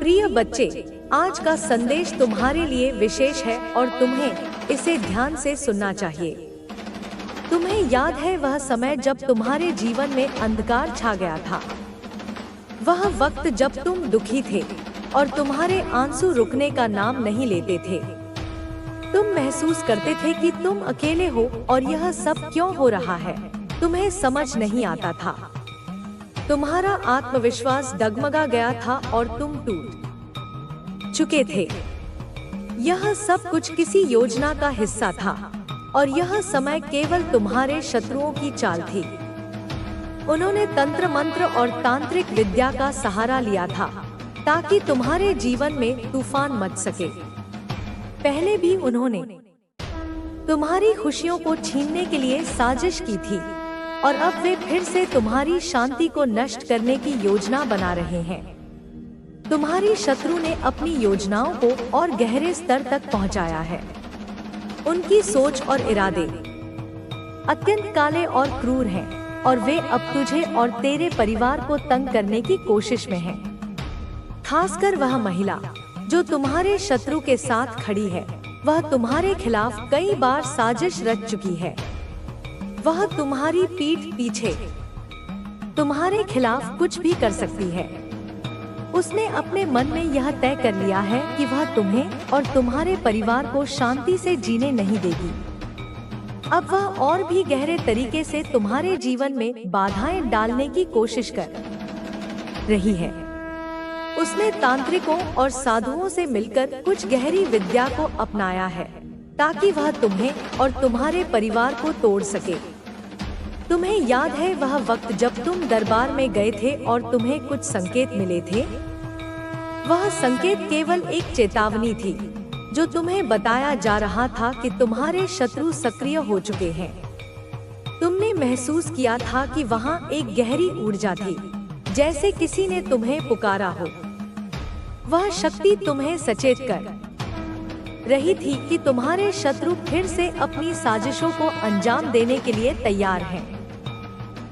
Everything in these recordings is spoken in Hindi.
प्रिय बच्चे, आज का संदेश तुम्हारे लिए विशेष है और तुम्हें इसे ध्यान से सुनना चाहिए। तुम्हें याद है वह समय जब तुम्हारे जीवन में अंधकार छा गया था? वह वक्त जब तुम दुखी थे और तुम्हारे आंसू रुकने का नाम नहीं लेते थे। तुम महसूस करते थे कि तुम अकेले हो और यह सब क्यों हो रहा है, तुम्हें समझ नहीं आता था। तुम्हारा आत्मविश्वास डगमगा गया था और तुम टूट चुके थे। यह सब कुछ किसी योजना का हिस्सा था और यह समय केवल तुम्हारे शत्रुओं की चाल थी। उन्होंने तंत्र मंत्र और तांत्रिक विद्या का सहारा लिया था ताकि तुम्हारे जीवन में तूफान मच सके। पहले भी उन्होंने तुम्हारी खुशियों को छीनने के लिए साजिश की थी और अब वे फिर से तुम्हारी शांति को नष्ट करने की योजना बना रहे हैं। तुम्हारी शत्रु ने अपनी योजनाओं को और गहरे स्तर तक पहुंचाया है। उनकी सोच और इरादे अत्यंत काले और क्रूर हैं और वे अब तुझे और तेरे परिवार को तंग करने की कोशिश में हैं। खासकर वह महिला जो तुम्हारे शत्रु के साथ खड़ी है, वह तुम्हारे खिलाफ कई बार साजिश रच चुकी है। वह तुम्हारी पीठ पीछे तुम्हारे खिलाफ कुछ भी कर सकती है। उसने अपने मन में यह तय कर लिया है कि वह तुम्हें और तुम्हारे परिवार को शांति से जीने नहीं देगी। अब वह और भी गहरे तरीके से तुम्हारे जीवन में बाधाएं डालने की कोशिश कर रही है। उसने तांत्रिकों और साधुओं से मिलकर कुछ गहरी विद्या को अपनाया है ताकि वह तुम्हें और तुम्हारे परिवार को तोड़ सके। तुम्हें याद है वह वक्त जब तुम दरबार में गए थे और तुम्हें कुछ संकेत मिले थे? वह संकेत केवल एक चेतावनी थी जो तुम्हें बताया जा रहा था कि तुम्हारे शत्रु सक्रिय हो चुके हैं। तुमने महसूस किया था कि वहाँ एक गहरी ऊर्जा थी, जैसे किसी ने तुम्हें पुकारा हो। वह शक्ति तुम्हें सचेत कर रही थी कि तुम्हारे शत्रु फिर से अपनी साजिशों को अंजाम देने के लिए तैयार हैं।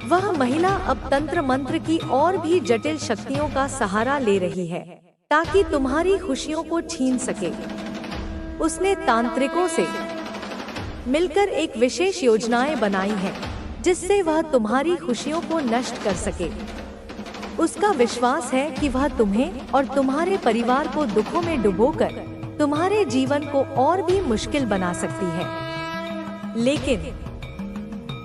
वह महिला अब तंत्र मंत्र की और भी जटिल शक्तियों का सहारा ले रही है ताकि तुम्हारी खुशियों को छीन सके। उसने तांत्रिकों से मिलकर एक विशेष योजनाएं बनाई हैं जिससे वह तुम्हारी खुशियों को नष्ट कर सके। उसका विश्वास है कि वह तुम्हें और तुम्हारे परिवार को दुखों में डुबोकर तुम्हारे जीवन को और भी मुश्किल बना सकती है। लेकिन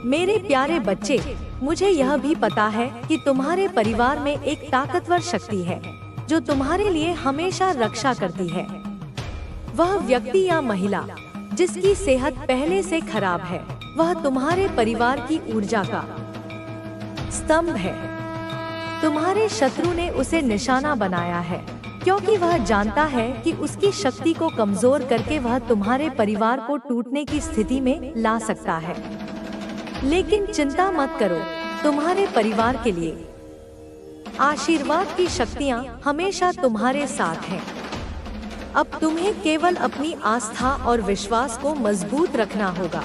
मेरे प्यारे बच्चे, मुझे यह भी पता है कि तुम्हारे परिवार में एक ताकतवर शक्ति है जो तुम्हारे लिए हमेशा रक्षा करती है। वह व्यक्ति या महिला जिसकी सेहत पहले से खराब है, वह तुम्हारे परिवार की ऊर्जा का स्तंभ है। तुम्हारे शत्रु ने उसे निशाना बनाया है क्योंकि वह जानता है कि उसकी शक्ति को कमजोर करके वह तुम्हारे परिवार को टूटने की स्थिति में ला सकता है। लेकिन चिंता मत करो, तुम्हारे परिवार के लिए आशीर्वाद की शक्तियाँ हमेशा तुम्हारे साथ हैं। अब तुम्हें केवल अपनी आस्था और विश्वास को मजबूत रखना होगा।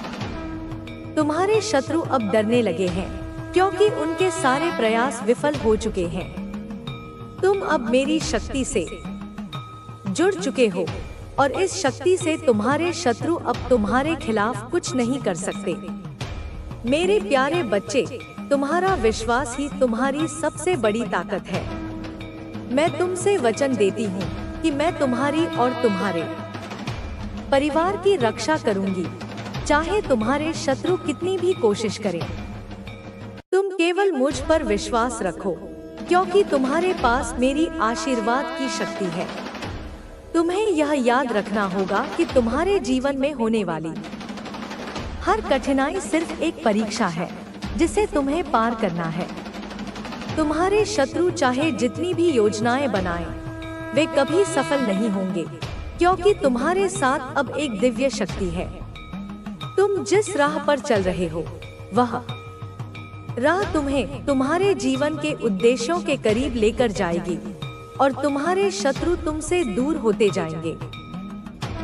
तुम्हारे शत्रु अब डरने लगे हैं क्योंकि उनके सारे प्रयास विफल हो चुके हैं। तुम अब मेरी शक्ति से जुड़ चुके हो और इस शक्ति से तुम्हारे शत्रु अब तुम्हारे खिलाफ कुछ नहीं कर सकते। मेरे प्यारे बच्चे, तुम्हारा विश्वास ही तुम्हारी सबसे बड़ी ताकत है। मैं तुमसे वचन देती हूँ कि मैं तुम्हारी और तुम्हारे परिवार की रक्षा करूँगी, चाहे तुम्हारे शत्रु कितनी भी कोशिश करें। तुम केवल मुझ पर विश्वास रखो क्योंकि तुम्हारे पास मेरी आशीर्वाद की शक्ति है। तुम्हें यह याद रखना होगा कि तुम्हारे जीवन में होने वाली हर कठिनाई सिर्फ एक परीक्षा है जिसे तुम्हें पार करना है। तुम्हारे शत्रु चाहे जितनी भी योजनाएं बनाएं, वे कभी सफल नहीं होंगे क्योंकि तुम्हारे साथ अब एक दिव्य शक्ति है। तुम जिस राह पर चल रहे हो, वह राह तुम्हें तुम्हारे जीवन के उद्देश्यों के करीब लेकर जाएगी और तुम्हारे शत्रु तुमसे दूर होते जाएंगे।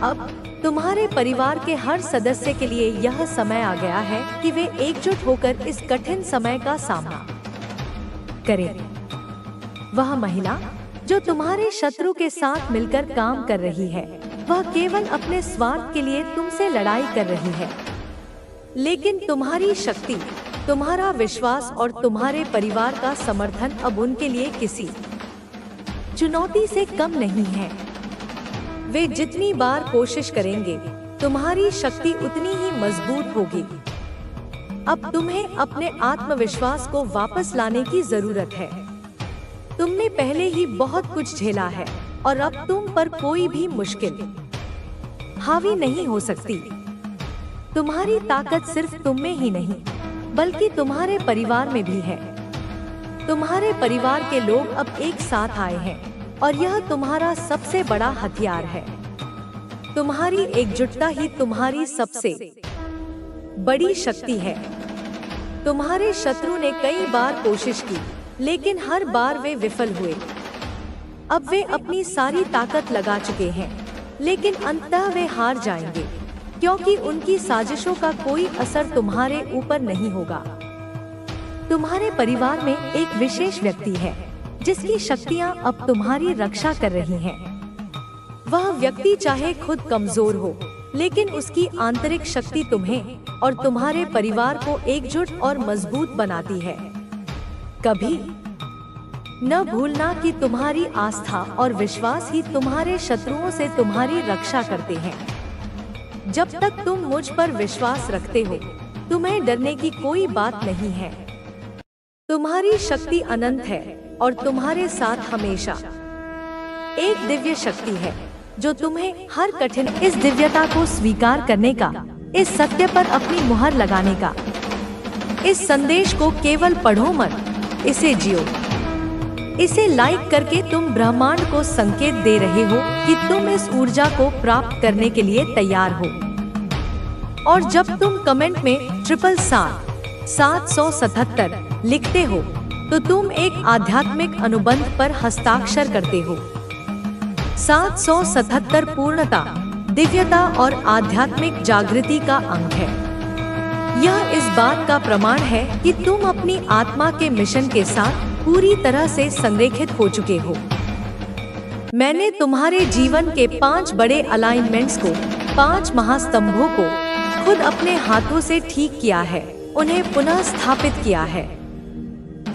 अब तुम्हारे परिवार के हर सदस्य के लिए यह समय आ गया है कि वे एकजुट होकर इस कठिन समय का सामना करें। वह महिला जो तुम्हारे शत्रु के साथ मिलकर काम कर रही है, वह केवल अपने स्वार्थ के लिए तुमसे लड़ाई कर रही है। लेकिन तुम्हारी शक्ति, तुम्हारा विश्वास और तुम्हारे परिवार का समर्थन अब उनके लिए किसी चुनौती से कम नहीं है। वे जितनी बार कोशिश करेंगे, तुम्हारी शक्ति उतनी ही मजबूत होगी। अब तुम्हें अपने आत्मविश्वास को वापस लाने की जरूरत है। तुमने पहले ही बहुत कुछ झेला है और अब तुम पर कोई भी मुश्किल हावी नहीं हो सकती। तुम्हारी ताकत सिर्फ तुम में ही नहीं, बल्कि तुम्हारे परिवार में भी है। तुम्हारे परिवार के लोग अब एक साथ आए हैं और यह तुम्हारा सबसे बड़ा हथियार है। तुम्हारी एकजुटता ही तुम्हारी सबसे बड़ी शक्ति है। तुम्हारे शत्रु ने कई बार कोशिश की, लेकिन हर बार वे विफल हुए। अब वे अपनी सारी ताकत लगा चुके हैं, लेकिन अंततः वे हार जाएंगे, क्योंकि उनकी साजिशों का कोई असर तुम्हारे ऊपर नहीं होगा। तुम्हारे परिवार में एक विशेष व्यक्ति है जिसकी शक्तियां अब तुम्हारी रक्षा कर रही हैं। वह व्यक्ति चाहे खुद कमजोर हो, लेकिन उसकी आंतरिक शक्ति तुम्हें और तुम्हारे परिवार को एकजुट और मजबूत बनाती है। कभी न भूलना कि तुम्हारी आस्था और विश्वास ही तुम्हारे शत्रुओं से तुम्हारी रक्षा करते हैं। जब तक तुम मुझ पर विश्वास रखते हो, तुम्हें डरने की कोई बात नहीं है। तुम्हारी शक्ति अनंत है और तुम्हारे साथ हमेशा एक दिव्य शक्ति है जो तुम्हें हर कठिन इस दिव्यता को स्वीकार करने का, इस सत्य पर अपनी मुहर लगाने का। इस संदेश को केवल पढ़ो मत, इसे जियो। इसे लाइक करके तुम ब्रह्मांड को संकेत दे रहे हो कि तुम इस ऊर्जा को प्राप्त करने के लिए तैयार हो। और जब तुम कमेंट में 777 लिखते हो, तो तुम एक आध्यात्मिक अनुबंध पर हस्ताक्षर करते हो। 777 पूर्णता, दिव्यता और आध्यात्मिक जागृति का अंक है। यह इस बात का प्रमाण है कि तुम अपनी आत्मा के मिशन के साथ पूरी तरह से संरेखित हो चुके हो। मैंने तुम्हारे जीवन के 5 बड़े अलाइनमेंट्स को, 5 महास्तंभों को खुद अपने हाथों से ठीक किया है, उन्हें पुनः स्थापित किया है।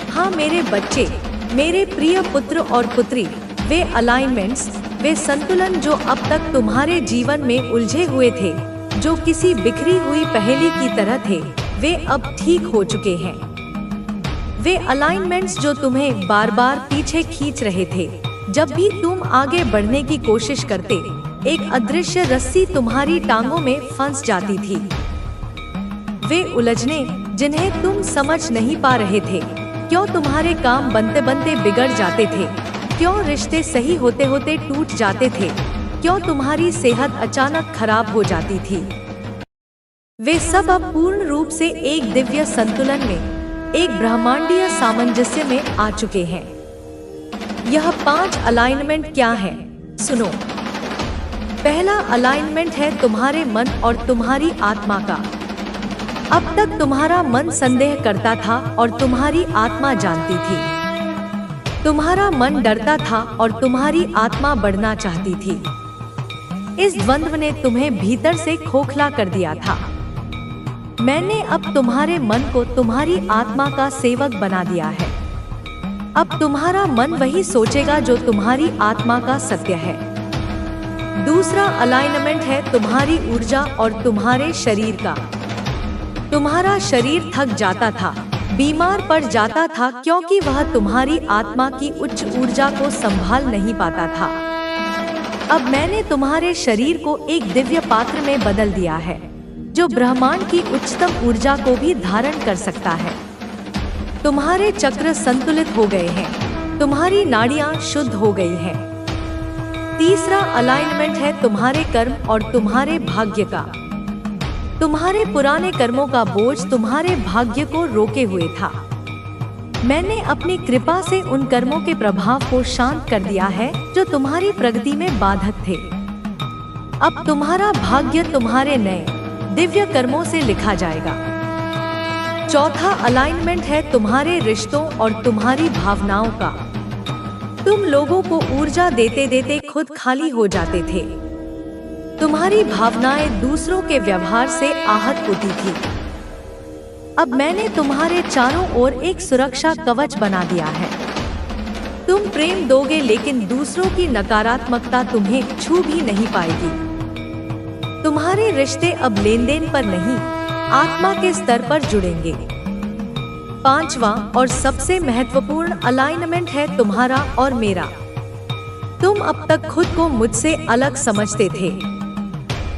हाँ मेरे बच्चे, मेरे प्रिय पुत्र और पुत्री, वे अलाइनमेंट्स, वे संतुलन जो अब तक तुम्हारे जीवन में उलझे हुए थे, जो किसी बिखरी हुई पहेली की तरह थे, वे अब ठीक हो चुके हैं। वे अलाइनमेंट्स जो तुम्हें बार बार पीछे खींच रहे थे, जब भी तुम आगे बढ़ने की कोशिश करते, एक अदृश्य रस्सी तुम्हारी टांगों में फंस जाती थी। वे उलझने जिन्हें तुम समझ नहीं पा रहे थे, क्यों तुम्हारे काम बनते बनते बिगड़ जाते थे, क्यों रिश्ते सही होते होते टूट जाते थे, क्यों तुम्हारी सेहत अचानक खराब हो जाती थी। वे सब अब पूर्ण रूप से एक दिव्य संतुलन में, एक ब्रह्मांडीय सामंजस्य में आ चुके हैं। यह 5 अलाइनमेंट क्या है? सुनो। पहला अलाइनमेंट है तुम्हारे मन और तुम्हारी आत्मा का। अब तक तुम्हारा मन संदेह करता था और तुम्हारी आत्मा जानती थी। तुम्हारा मन डरता था और तुम्हारी आत्मा बढ़ना चाहती थी। इस द्वंद्व ने तुम्हें भीतर से खोखला कर दिया था। मैंने अब तुम्हारे मन को तुम्हारी आत्मा का सेवक बना दिया है। अब तुम्हारा मन वही सोचेगा जो तुम्हारी आत्मा का सत्य है। दूसरा अलाइनमेंट है तुम्हारी ऊर्जा और तुम्हारे शरीर का। तुम्हारा शरीर थक जाता था, बीमार पड़ जाता था, क्योंकि वह तुम्हारी आत्मा की उच्च ऊर्जा को संभाल नहीं पाता था। अब मैंने तुम्हारे शरीर को एक दिव्य पात्र में बदल दिया है, जो ब्रह्मांड की उच्चतम ऊर्जा को भी धारण कर सकता है। तुम्हारे चक्र संतुलित हो गए हैं, तुम्हारी नाड़ियां शुद्ध हो गई हैं। तीसरा अलाइनमेंट है तुम्हारे कर्म और तुम्हारे भाग्य का। तुम्हारे पुराने कर्मों का बोझ तुम्हारे भाग्य को रोके हुए था। मैंने अपनी कृपा से उन कर्मों के प्रभाव को शांत कर दिया है जो तुम्हारी प्रगति में बाधक थे। अब तुम्हारा भाग्य तुम्हारे नए दिव्य कर्मों से लिखा जाएगा। चौथा अलाइनमेंट है तुम्हारे रिश्तों और तुम्हारी भावनाओं का। तुम लोगों को ऊर्जा देते देते खुद खाली हो जाते थे। तुम्हारी भावनाएं दूसरों के व्यवहार से आहत होती थी। अब मैंने तुम्हारे चारों ओर एक सुरक्षा कवच बना दिया है। तुम प्रेम दोगे लेकिन दूसरों की नकारात्मकता तुम्हें छू भी नहीं पाएगी। तुम्हारे रिश्ते अब लेनदेन पर नहीं, आत्मा के स्तर पर जुड़ेंगे। पांचवा और सबसे महत्वपूर्ण अलाइनमेंट है तुम्हारा और मेरा। तुम अब तक खुद को मुझसे अलग समझते थे।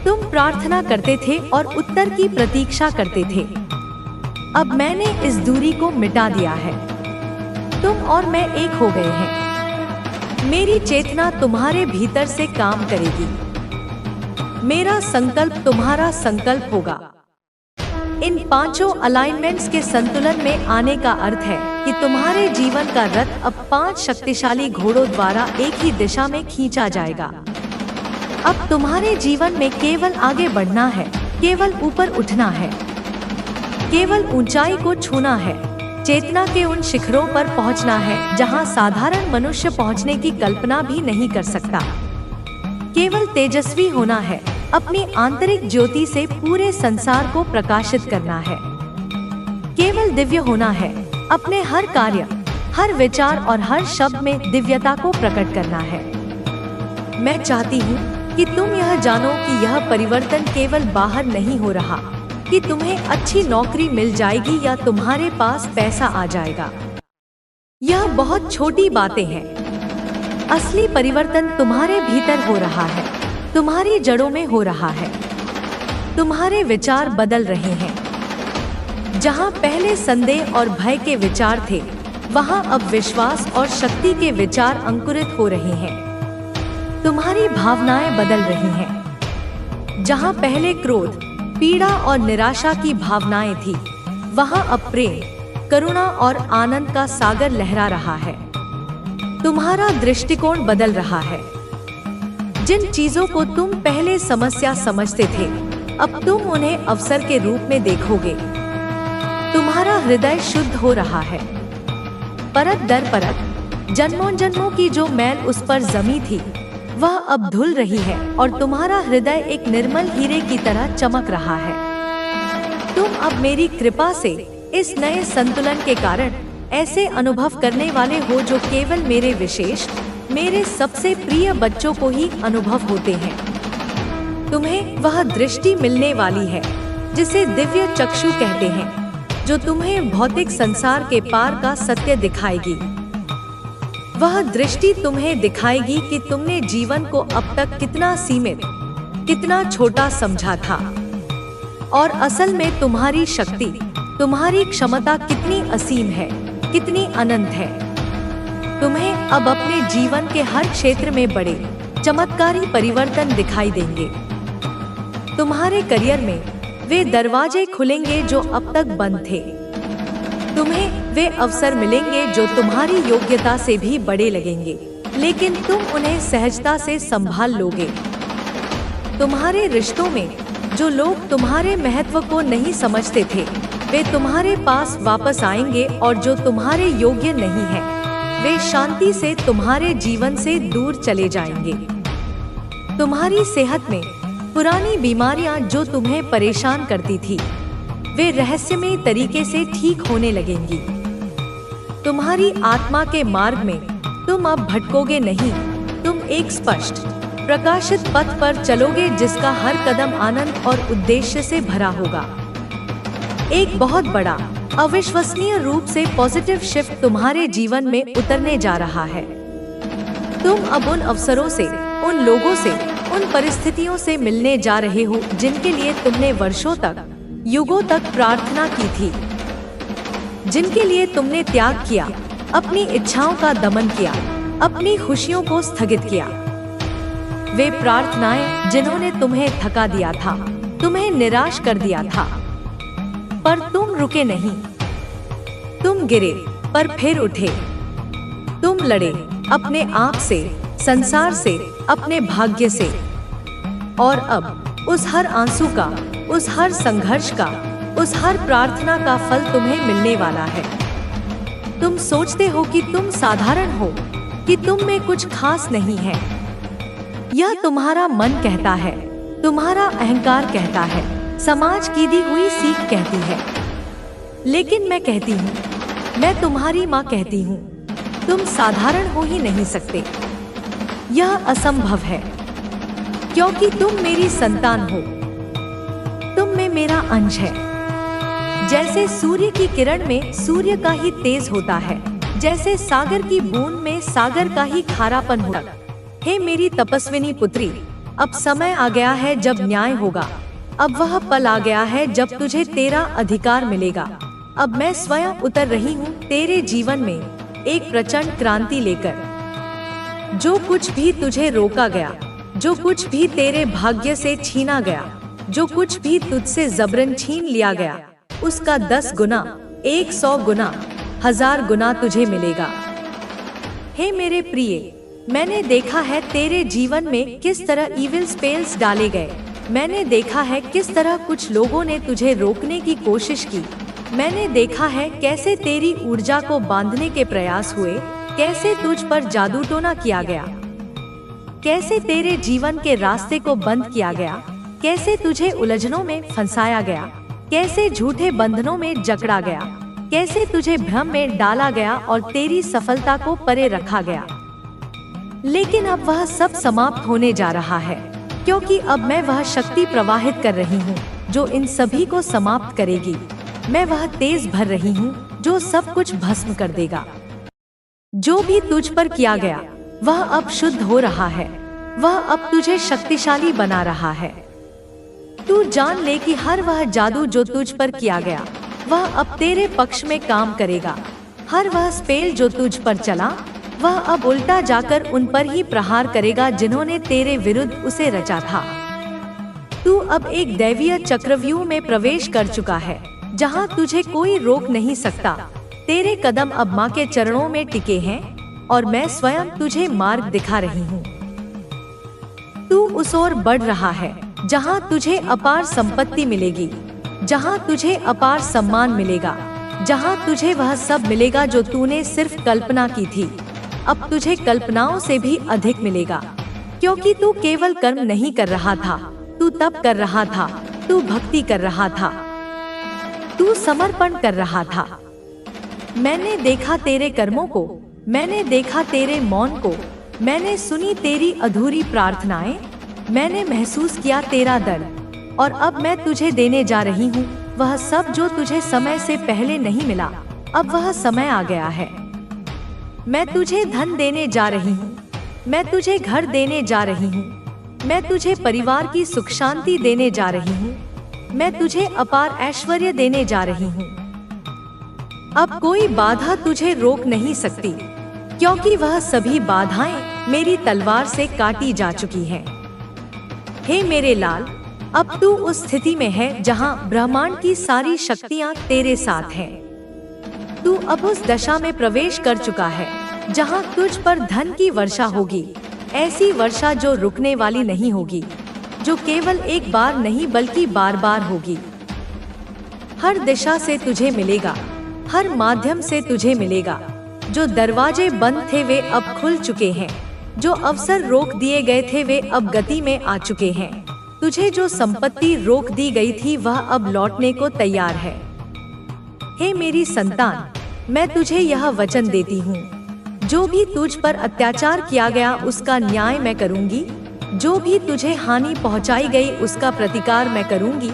तुम प्रार्थना करते थे और उत्तर की प्रतीक्षा करते थे। अब मैंने इस दूरी को मिटा दिया है। तुम और मैं एक हो गए हैं। मेरी चेतना तुम्हारे भीतर से काम करेगी। मेरा संकल्प तुम्हारा संकल्प होगा। इन पांचों अलाइनमेंट्स के संतुलन में आने का अर्थ है कि तुम्हारे जीवन का रथ अब 5 शक्तिशाली घोड़ों द्वारा एक ही दिशा में खींचा जाएगा। अब तुम्हारे जीवन में केवल आगे बढ़ना है, केवल ऊपर उठना है, केवल ऊंचाई को छूना है, चेतना के उन शिखरों पर पहुंचना है जहां साधारण मनुष्य पहुंचने की कल्पना भी नहीं कर सकता। केवल तेजस्वी होना है, अपनी आंतरिक ज्योति से पूरे संसार को प्रकाशित करना है। केवल दिव्य होना है, अपने हर कार्य, हर विचार और हर शब्द में दिव्यता को प्रकट करना है। मैं चाहती हूँ कि तुम यह जानो कि यह परिवर्तन केवल बाहर नहीं हो रहा, कि तुम्हें अच्छी नौकरी मिल जाएगी या तुम्हारे पास पैसा आ जाएगा। यह बहुत छोटी बातें हैं। असली परिवर्तन तुम्हारे भीतर हो रहा है, तुम्हारी जड़ों में हो रहा है। तुम्हारे विचार बदल रहे हैं। जहां पहले संदेह और भय के विचार थे, वहां अब विश्वास और शक्ति के विचार अंकुरित हो रहे हैं। तुम्हारी भावनाएं बदल रही हैं। जहां पहले क्रोध, पीड़ा और निराशा की भावनाएं थी, वहां अब प्रेम, करुणा और आनंद का सागर लहरा रहा है। तुम्हारा दृष्टिकोण बदल रहा है। जिन चीजों को तुम पहले समस्या समझते थे, अब तुम उन्हें अवसर के रूप में देखोगे। तुम्हारा हृदय शुद्ध हो रहा है। परत दर परत जन्मों जन्मों की जो मैल उस पर जमी थी, वह अब धुल रही है और तुम्हारा हृदय एक निर्मल हीरे की तरह चमक रहा है। तुम अब मेरी कृपा से इस नए संतुलन के कारण ऐसे अनुभव करने वाले हो जो केवल मेरे विशेष, मेरे सबसे प्रिय बच्चों को ही अनुभव होते हैं। तुम्हें वह दृष्टि मिलने वाली है जिसे दिव्य चक्षु कहते हैं, जो तुम्हें भौतिक संसार के पार का सत्य दिखाएगी। वह दृष्टि तुम्हें दिखाएगी कि तुमने जीवन को अब तक कितना सीमित, कितना छोटा समझा था, और असल में तुम्हारी शक्ति, तुम्हारी क्षमता कितनी असीम है, कितनी अनंत है। तुम्हें अब अपने जीवन के हर क्षेत्र में बड़े चमत्कारी परिवर्तन दिखाई देंगे। तुम्हारे करियर में वे दरवाजे खुलेंगे जो अब तक बंद थे। तुम्हें वे अवसर मिलेंगे जो तुम्हारी योग्यता से भी बड़े लगेंगे, लेकिन तुम उन्हें सहजता से संभाल लोगे। तुम्हारे रिश्तों में जो लोग तुम्हारे महत्व को नहीं समझते थे, वे तुम्हारे पास वापस आएंगे, और जो तुम्हारे योग्य नहीं हैं, वे शांति से तुम्हारे जीवन से दूर चले जाएंगे। तुम्हारी सेहत में पुरानी बीमारियां जो तुम्हें परेशान करती थी, वे रहस्यमय तरीके से ठीक होने लगेंगी। तुम्हारी आत्मा के मार्ग में तुम अब भटकोगे नहीं। तुम एक स्पष्ट, प्रकाशित पथ पर चलोगे जिसका हर कदम आनंद और उद्देश्य से भरा होगा। एक बहुत बड़ा, अविश्वसनीय रूप से पॉजिटिव शिफ्ट तुम्हारे जीवन में उतरने जा रहा है। तुम अब उन अवसरों से, उन लोगों से, उन परिस्थितियों से मिलने जा रहे हो जिनके लिए तुमने वर्षों तक, युगों तक प्रार्थना की थी, जिनके लिए तुमने त्याग किया, अपनी इच्छाओं का दमन किया, अपनी खुशियों को स्थगित किया। वे प्रार्थनाएं जिन्होंने तुम्हें थका दिया था, तुम्हें निराश कर दिया था, पर तुम रुके नहीं। तुम गिरे पर फिर उठे। तुम लड़े अपने आप से, संसार से, अपने भाग्य से, और अब उस हर आंसू का, उस हर संघर्ष का, उस हर प्रार्थना का फल तुम्हें मिलने वाला है। तुम सोचते हो कि तुम साधारण हो, कि तुम में कुछ खास नहीं है। यह तुम्हारा मन कहता है, तुम्हारा अहंकार कहता है, समाज की दी हुई सीख कहती है। लेकिन मैं कहती हूँ, मैं तुम्हारी माँ कहती हूँ, तुम साधारण हो ही नहीं सकते। यह असंभव है, क्योंकि तुम मेरी संतान हो। तुम में मेरा अंश है। जैसे सूर्य की किरण में सूर्य का ही तेज होता है, जैसे सागर की बूंद में सागर का ही खारापन होता है। हे मेरी तपस्विनी पुत्री, अब समय आ गया है जब न्याय होगा। अब वह पल आ गया है जब तुझे तेरा अधिकार मिलेगा। अब मैं स्वयं उतर रही हूँ तेरे जीवन में एक प्रचंड क्रांति लेकर। जो कुछ भी तुझे रोका गया, जो कुछ भी तेरे भाग्य से छीना गया, जो कुछ भी तुझसे जबरन छीन लिया गया, उसका 10 गुना, 100 गुना, 1000 गुना तुझे मिलेगा। हे मेरे प्रिय, मैंने देखा है तेरे जीवन में किस तरह इविल स्पेल्स डाले गए। मैंने देखा है किस तरह कुछ लोगों ने तुझे रोकने की कोशिश की। मैंने देखा है कैसे तेरी ऊर्जा को बांधने के प्रयास हुए, कैसे तुझ पर जादू टोना किया गया, कैसे तेरे जीवन के रास्ते को बंद किया गया, कैसे तुझे उलझनों में फंसाया गया, कैसे झूठे बंधनों में जकड़ा गया, कैसे तुझे भ्रम में डाला गया और तेरी सफलता को परे रखा गया। लेकिन अब वह सब समाप्त होने जा रहा है, क्योंकि अब मैं वह शक्ति प्रवाहित कर रही हूँ जो इन सभी को समाप्त करेगी। मैं वह तेज भर रही हूँ जो सब कुछ भस्म कर देगा। जो भी तुझ पर किया गया वह अब शुद्ध हो रहा है, वह अब तुझे शक्तिशाली बना रहा है। तू जान ले कि हर वह जादू जो तुझ पर किया गया वह अब तेरे पक्ष में काम करेगा। हर वह स्पेल जो तुझ पर चला वह अब उल्टा जाकर उन पर ही प्रहार करेगा जिन्होंने तेरे विरुद्ध उसे रचा था। तू अब एक दैवीय चक्रव्यूह में प्रवेश कर चुका है, जहां तुझे कोई रोक नहीं सकता। तेरे कदम अब माँ के चरणों में टिके हैं और मैं स्वयं तुझे मार्ग दिखा रही हूँ। तू उस ओर बढ़ रहा है जहां तुझे अपार संपत्ति मिलेगी, जहां तुझे अपार सम्मान मिलेगा, जहां तुझे वह सब मिलेगा जो तूने सिर्फ कल्पना की थी। अब तुझे कल्पनाओं से भी अधिक मिलेगा, क्योंकि तू केवल कर्म नहीं कर रहा था, तू तप कर रहा था, तू भक्ति कर रहा था, तू समर्पण कर रहा था। मैंने देखा तेरे कर्मों को, मैंने देखा तेरे मौन को, मैंने सुनी तेरी अधूरी प्रार्थनाएं, मैंने महसूस किया तेरा दर्द। और अब मैं तुझे देने जा रही हूँ वह सब जो तुझे समय से पहले नहीं मिला। अब वह समय आ गया है। मैं तुझे धन देने जा रही हूँ, मैं तुझे घर देने जा रही हूँ, मैं तुझे परिवार की सुख शांति देने जा रही हूँ, मैं तुझे अपार ऐश्वर्य देने जा रही हूँ। अब कोई बाधा तुझे रोक नहीं सकती, क्योंकि वह सभी बाधाएं मेरी तलवार से काटी जा चुकी हैं। हे मेरे लाल, अब तू उस स्थिति में है जहां ब्रह्मांड की सारी शक्तियां तेरे साथ हैं। तू अब उस दशा में प्रवेश कर चुका है जहां तुझ पर धन की वर्षा होगी, ऐसी वर्षा जो रुकने वाली नहीं होगी, जो केवल एक बार नहीं बल्कि बार बार होगी। हर दिशा से तुझे मिलेगा, हर माध्यम से तुझे मिलेगा। जो दरवाजे बंद थे वे अब खुल चुके हैं, जो अवसर रोक दिए गए थे वे अब गति में आ चुके हैं। तुझे जो संपत्ति रोक दी गई थी वह अब लौटने को तैयार है। हे मेरी संतान, मैं तुझे यह वचन देती हूँ, जो भी तुझ पर अत्याचार किया गया उसका न्याय मैं करूँगी, जो भी तुझे हानि पहुँचाई गई उसका प्रतिकार मैं करूँगी।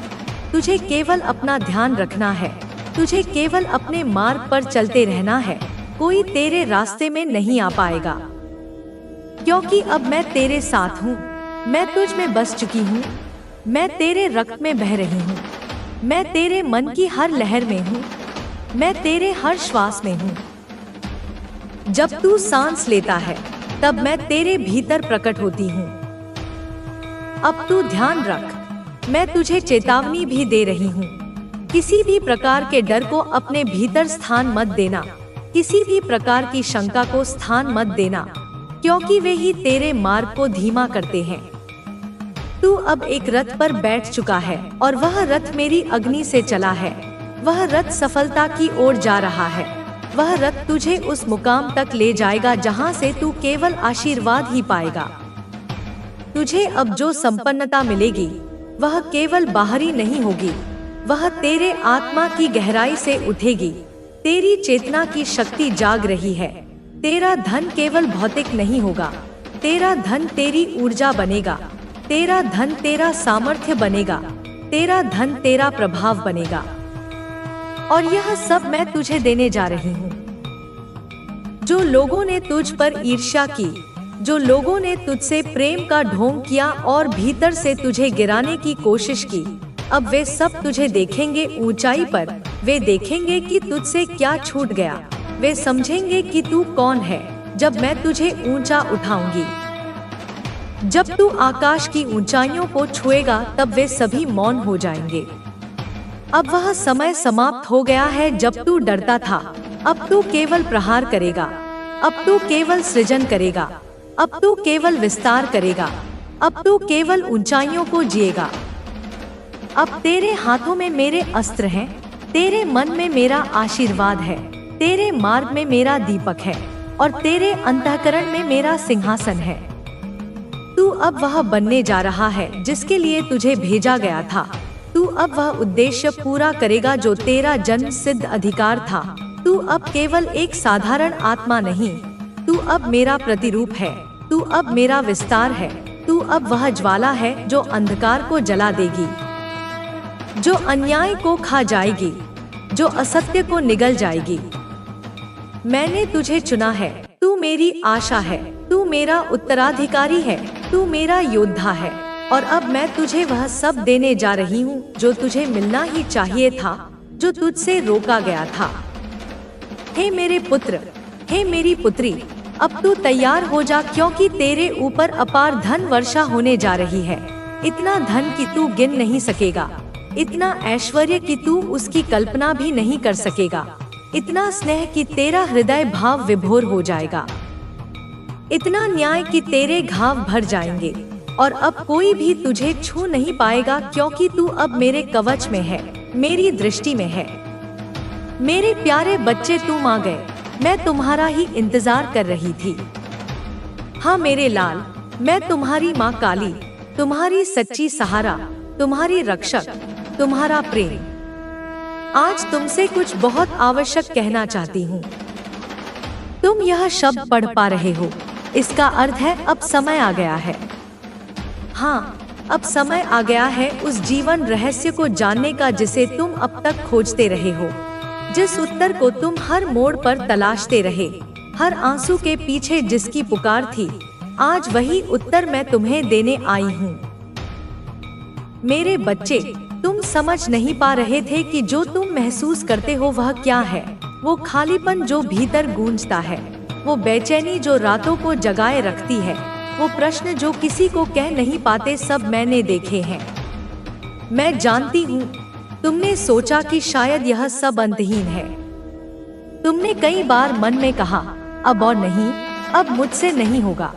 तुझे केवल अपना ध्यान रखना है, तुझे केवल अपने मार्ग पर चलते रहना है। कोई तेरे रास्ते में नहीं आ पाएगा, क्योंकि अब मैं तेरे साथ हूँ। मैं तुझ में बस चुकी हूँ, मैं तेरे रक्त में बह रही हूँ, मैं तेरे मन की हर लहर में हूँ, मैं तेरे हर श्वास में हूँ। जब तू सांस लेता है तब मैं तेरे भीतर प्रकट होती हूँ। अब तू ध्यान रख, मैं तुझे चेतावनी भी दे रही हूँ। किसी भी प्रकार के डर को अपने भीतर स्थान मत देना, किसी भी प्रकार की शंका को स्थान मत देना, क्योंकि वे ही तेरे मार्ग को धीमा करते हैं। तू अब एक रथ पर बैठ चुका है और वह रथ मेरी अग्नि से चला है। वह रथ सफलता की ओर जा रहा है। वह रथ तुझे उस मुकाम तक ले जाएगा जहां से तू केवल आशीर्वाद ही पाएगा। तुझे अब जो संपन्नता मिलेगी वह केवल बाहरी नहीं होगी, वह तेरे आत्मा की गहराई से उठेगी। तेरी चेतना की शक्ति जाग रही है। तेरा धन केवल भौतिक नहीं होगा, तेरा धन तेरी ऊर्जा बनेगा, तेरा धन तेरा सामर्थ्य बनेगा, तेरा धन तेरा प्रभाव बनेगा। और यह सब मैं तुझे देने जा रही हूँ। जो लोगों ने तुझ पर ईर्ष्या की, जो लोगों ने तुझसे प्रेम का ढोंग किया और भीतर से तुझे गिराने की कोशिश की, अब वे सब तुझे देखेंगे ऊंचाई पर। वे देखेंगे कि तुझसे क्या छूट गया। वे समझेंगे कि तू कौन है जब मैं तुझे ऊंचा उठाऊंगी। जब तू आकाश की ऊंचाइयों को छुएगा तब वे सभी मौन हो जाएंगे। अब वह समय समाप्त हो गया है जब तू डरता था। अब तू केवल प्रहार करेगा, अब तू केवल सृजन करेगा, अब तू केवल विस्तार करेगा, अब तू केवल ऊंचाइयों को जिएगा। अब तेरे हाथों में मेरे अस्त्र हैं, तेरे मन में मेरा आशीर्वाद है, तेरे मार्ग में मेरा दीपक है और तेरे अंतःकरण में मेरा सिंहासन है। तू अब वह बनने जा रहा है जिसके लिए तुझे भेजा गया था। तू अब वह उद्देश्य पूरा करेगा जो तेरा जन्म सिद्ध अधिकार था। तू अब केवल एक साधारण आत्मा नहीं, तू अब मेरा प्रतिरूप है, तू अब मेरा विस्तार है, तू अब वह ज्वाला है जो अंधकार को जला देगी, जो अन्याय को खा जाएगी, जो असत्य को निगल जाएगी। मैंने तुझे चुना है, तू मेरी आशा है, तू मेरा उत्तराधिकारी है, तू मेरा योद्धा है। और अब मैं तुझे वह सब देने जा रही हूँ जो तुझे मिलना ही चाहिए था, जो तुझसे रोका गया था। हे मेरे पुत्र, हे मेरी पुत्री, अब तू तैयार हो जा, क्योंकि तेरे ऊपर अपार धन वर्षा होने जा रही है। इतना धन कि तू गिन नहीं सकेगा, इतना ऐश्वर्य कि तू उसकी कल्पना भी नहीं कर सकेगा, इतना स्नेह कि तेरा हृदय भाव विभोर हो जाएगा, इतना न्याय कि तेरे घाव भर जाएंगे। और अब कोई भी तुझे छू नहीं पाएगा, क्योंकि तू अब मेरे कवच में है, मेरी दृष्टि में है। मेरे प्यारे बच्चे, तुम आ गए। मैं तुम्हारा ही इंतजार कर रही थी। हाँ मेरे लाल, मैं तुम्हारी माँ काली, तुम्हारी सच्ची सहारा, तुम्हारी रक्षक, तुम्हारा प्रेम। आज तुमसे कुछ बहुत आवश्यक कहना चाहती हूँ। तुम यह शब्द पढ़ पा रहे हो, इसका अर्थ है अब समय आ गया है। हाँ, अब समय आ गया है उस जीवन रहस्य को जानने का जिसे तुम अब तक खोजते रहे हो, जिस उत्तर को तुम हर मोड़ पर तलाशते रहे, हर आंसू के पीछे जिसकी पुकार थी। आज वही उत्तर मैं तुम्हें देने आई हूँ। मेरे बच्चे, तुम समझ नहीं पा रहे थे कि जो तुम महसूस करते हो वह क्या है। वो खालीपन जो भीतर गूंजता है, वो बेचैनी जो रातों को जगाए रखती है, वो प्रश्न जो किसी को कह नहीं पाते, सब मैंने देखे हैं। मैं जानती हूँ तुमने सोचा कि शायद यह सब अंतहीन है। तुमने कई बार मन में कहा अब और नहीं, अब मुझसे नहीं होगा।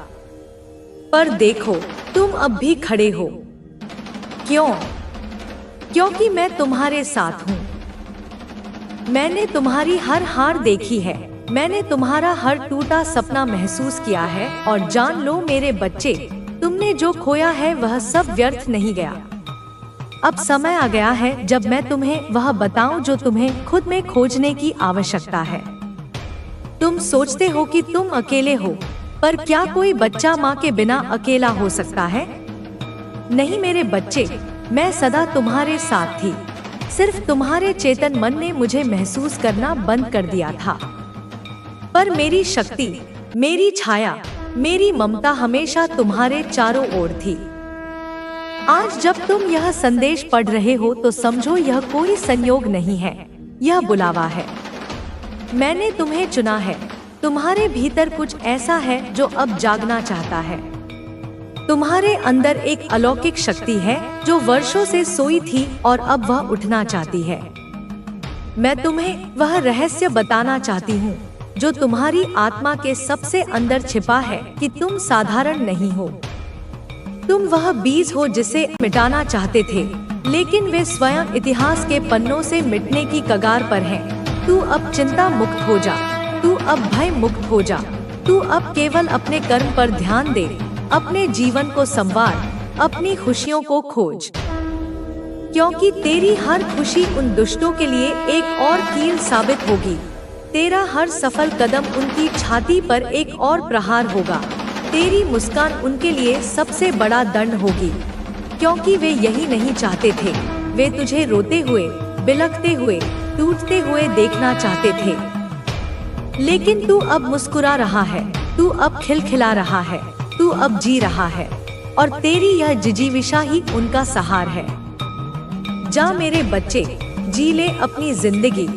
पर देखो, तुम अब भी खड़े हो। क्यों? क्योंकि मैं तुम्हारे साथ हूँ। मैंने तुम्हारी हर हार देखी है, मैंने तुम्हारा हर टूटा सपना महसूस किया है। और जान लो मेरे बच्चे, तुमने जो खोया है वह सब व्यर्थ नहीं गया। अब समय आ गया है जब मैं तुम्हें वह बताऊं जो तुम्हें खुद में खोजने की आवश्यकता है। तुम सोचते हो कि तुम अकेले हो, पर क्या कोई बच्चा माँ के बिना अकेला हो सकता है? नहीं मेरे बच्चे, मैं सदा तुम्हारे साथ थी। सिर्फ तुम्हारे चेतन मन ने मुझे महसूस करना बंद कर दिया था। पर मेरी शक्ति, मेरी छाया, मेरी ममता हमेशा तुम्हारे चारों ओर थी। आज जब तुम यह संदेश पढ़ रहे हो तो समझो यह कोई संयोग नहीं है, यह बुलावा है। मैंने तुम्हें चुना है। तुम्हारे भीतर कुछ ऐसा है जो अब जागना चाहता है। तुम्हारे अंदर एक अलौकिक शक्ति है जो वर्षों से सोई थी और अब वह उठना चाहती है। मैं तुम्हें वह रहस्य बताना चाहती हूँ जो तुम्हारी आत्मा के सबसे अंदर छिपा है कि तुम साधारण नहीं हो। तुम वह बीज हो जिसे मिटाना चाहते थे, लेकिन वे स्वयं इतिहास के पन्नों से मिटने की कगार पर हैं। तू अब चिंता मुक्त हो जा, तू अब भय मुक्त हो जा, तू अब केवल अपने कर्म पर ध्यान दे, अपने जीवन को संवार, अपनी खुशियों को खोज, क्योंकि तेरी हर खुशी उन दुष्टों के लिए एक और कील साबित होगी। तेरा हर सफल कदम उनकी छाती पर एक और प्रहार होगा। तेरी मुस्कान उनके लिए सबसे बड़ा दंड होगी, क्योंकि वे यही नहीं चाहते थे। वे तुझे रोते हुए, बिलखते हुए, टूटते हुए देखना चाहते थे, लेकिन तू अब मुस्कुरा रहा है, तू अब खिलखिला रहा है, तू अब जी रहा है, और तेरी यह जिजीविषा ही उनका सहार है। जा मेरे बच्चे, जी ले अपनी जिंदगी,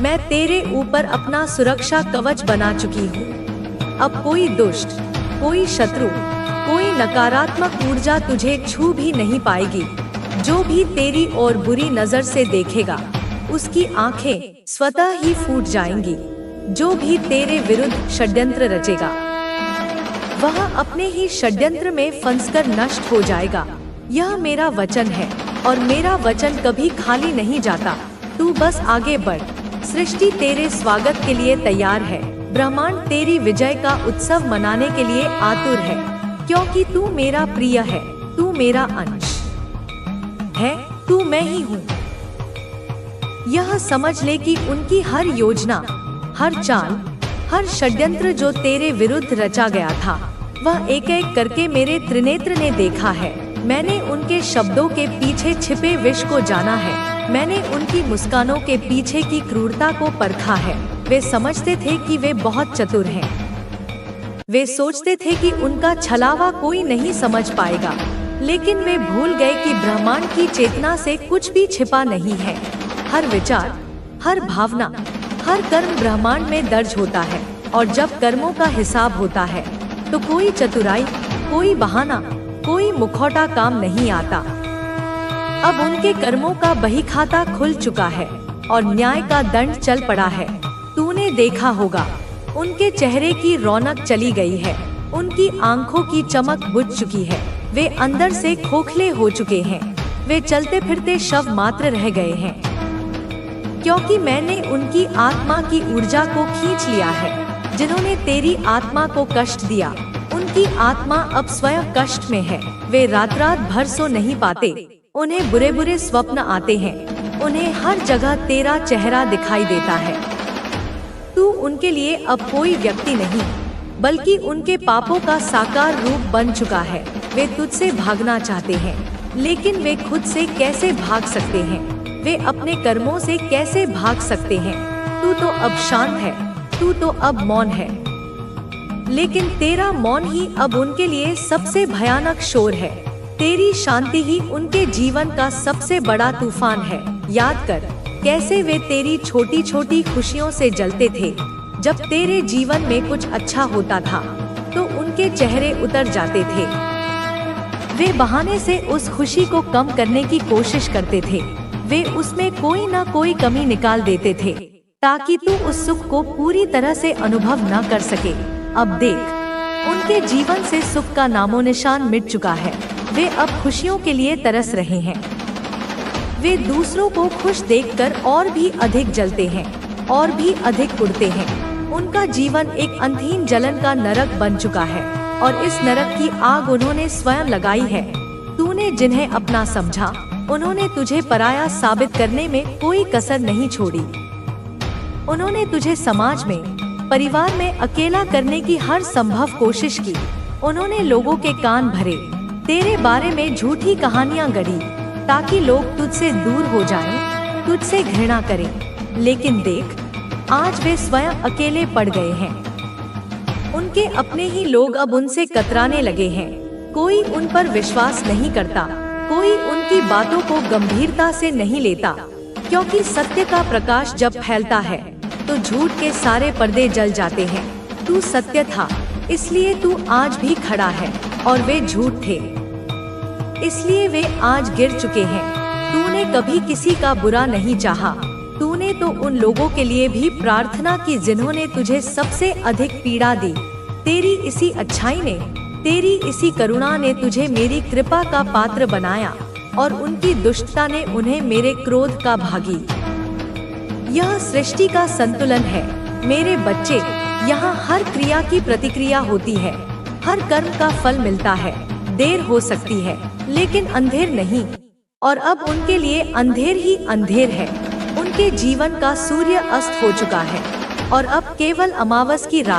मैं तेरे ऊपर अपना सुरक्षा कवच बना चुकी हूँ। अब कोई दुष्ट, कोई शत्रु, कोई नकारात्मक ऊर्जा तुझे छू भी नहीं पाएगी। जो भी तेरी ओर बुरी नजर से देखेगा, उसकी आंखें स्वतः ही फूट जाएंगी। जो भी तेरे विरुद्ध षड्यंत्र रचेगा, वह अपने ही षड्यंत्र में फंसकर नष्ट हो जाएगा। यह मेरा वचन है, और मेरा वचन कभी खाली नहीं जाता। तू बस आगे बढ़, सृष्टि तेरे स्वागत के लिए तैयार है। ब्रह्मांड तेरी विजय का उत्सव मनाने के लिए आतुर है, क्योंकि तू मेरा प्रिय है, तू मेरा अंश है, तू मैं ही हूँ। यह समझ ले कि उनकी हर योजना, हर चाल, हर षड्यंत्र जो तेरे विरुद्ध रचा गया था, वह एक एक करके मेरे त्रिनेत्र ने देखा है। मैंने उनके शब्दों के पीछे छिपे विष को जाना है। मैंने उनकी मुस्कानों के पीछे की क्रूरता को परखा है। वे समझते थे कि वे बहुत चतुर हैं। वे सोचते थे कि उनका छलावा कोई नहीं समझ पाएगा, लेकिन वे भूल गए कि ब्रह्मांड की चेतना से कुछ भी छिपा नहीं है। हर विचार, हर भावना, हर कर्म ब्रह्मांड में दर्ज होता है, और जब कर्मों का हिसाब होता है तो कोई चतुराई, कोई बहाना, कोई मुखौटा काम नहीं आता। अब उनके कर्मों का बही खाता खुल चुका है और न्याय का दंड चल पड़ा है। तूने देखा होगा, उनके चेहरे की रौनक चली गई है, उनकी आंखों की चमक बुझ चुकी है, वे अंदर से खोखले हो चुके हैं, वे चलते फिरते शव मात्र रह गए हैं, क्योंकि मैंने उनकी आत्मा की ऊर्जा को खींच लिया है। जिन्होंने तेरी आत्मा को कष्ट दिया, उनकी आत्मा अब स्वयं कष्ट में है। वे रात रात भर सो नहीं पाते, उन्हें बुरे बुरे स्वप्न आते हैं, उन्हें हर जगह तेरा चेहरा दिखाई देता है। तू उनके लिए अब कोई व्यक्ति नहीं, बल्कि उनके पापों का साकार रूप बन चुका है। वे तुझसे भागना चाहते हैं, लेकिन वे खुद से कैसे भाग सकते हैं? वे अपने कर्मों से कैसे भाग सकते हैं? तू तो अब शांत है, तू तो अब मौन है, लेकिन तेरा मौन ही अब उनके लिए सबसे भयानक शोर है। तेरी शांति ही उनके जीवन का सबसे बड़ा तूफान है। याद कर, कैसे वे तेरी छोटी छोटी खुशियों से जलते थे। जब तेरे जीवन में कुछ अच्छा होता था, तो उनके चेहरे उतर जाते थे। वे बहाने से उस खुशी को कम करने की कोशिश करते थे। वे उसमें कोई ना कोई कमी निकाल देते थे, ताकि तू उस सुख को पूरी तरह से अनुभव न कर सके। अब देख, उनके जीवन से सुख का नामो निशान मिट चुका है। वे अब खुशियों के लिए तरस रहे हैं। वे दूसरों को खुश देखकर और भी अधिक जलते हैं, और भी अधिक उड़ते हैं। उनका जीवन एक अंतहीन जलन का नरक बन चुका है, और इस नरक की आग उन्होंने स्वयं लगाई है। तूने जिन्हें अपना समझा, उन्होंने तुझे पराया साबित करने में कोई कसर नहीं छोड़ी। उन्होंने तुझे समाज में, परिवार में अकेला करने की हर संभव कोशिश की। उन्होंने लोगों के कान भरे, तेरे बारे में झूठी कहानियां गढ़ी, ताकि लोग तुझसे दूर हो जाएं, तुझसे घृणा करें। लेकिन देख, आज वे स्वयं अकेले पड़ गए हैं। उनके अपने ही लोग अब उनसे कतराने लगे हैं। कोई उन पर विश्वास नहीं करता, कोई उनकी बातों को गंभीरता से नहीं लेता, क्योंकि सत्य का प्रकाश जब फैलता है तो झूठ के सारे पर्दे जल जाते हैं। तू सत्य था, इसलिए तू आज भी खड़ा है, और वे झूठ थे, इसलिए वे आज गिर चुके हैं। तूने कभी किसी का बुरा नहीं चाहा। तूने तो उन लोगों के लिए भी प्रार्थना की जिन्होंने तुझे सबसे अधिक पीड़ा दी। तेरी इसी अच्छाई ने, तेरी इसी करुणा ने तुझे मेरी कृपा का पात्र बनाया, और उनकी दुष्टता ने उन्हें मेरे क्रोध का भागी यह सृष्टि का संतुलन है मेरे बच्चे। यहाँ हर क्रिया की प्रतिक्रिया होती है, हर कर्म का फल मिलता है। देर हो सकती है लेकिन अंधेर नहीं। और अब उनके लिए अंधेर ही अंधेर है। उनके जीवन का सूर्य अस्त हो चुका है और अब केवल अमावस की रात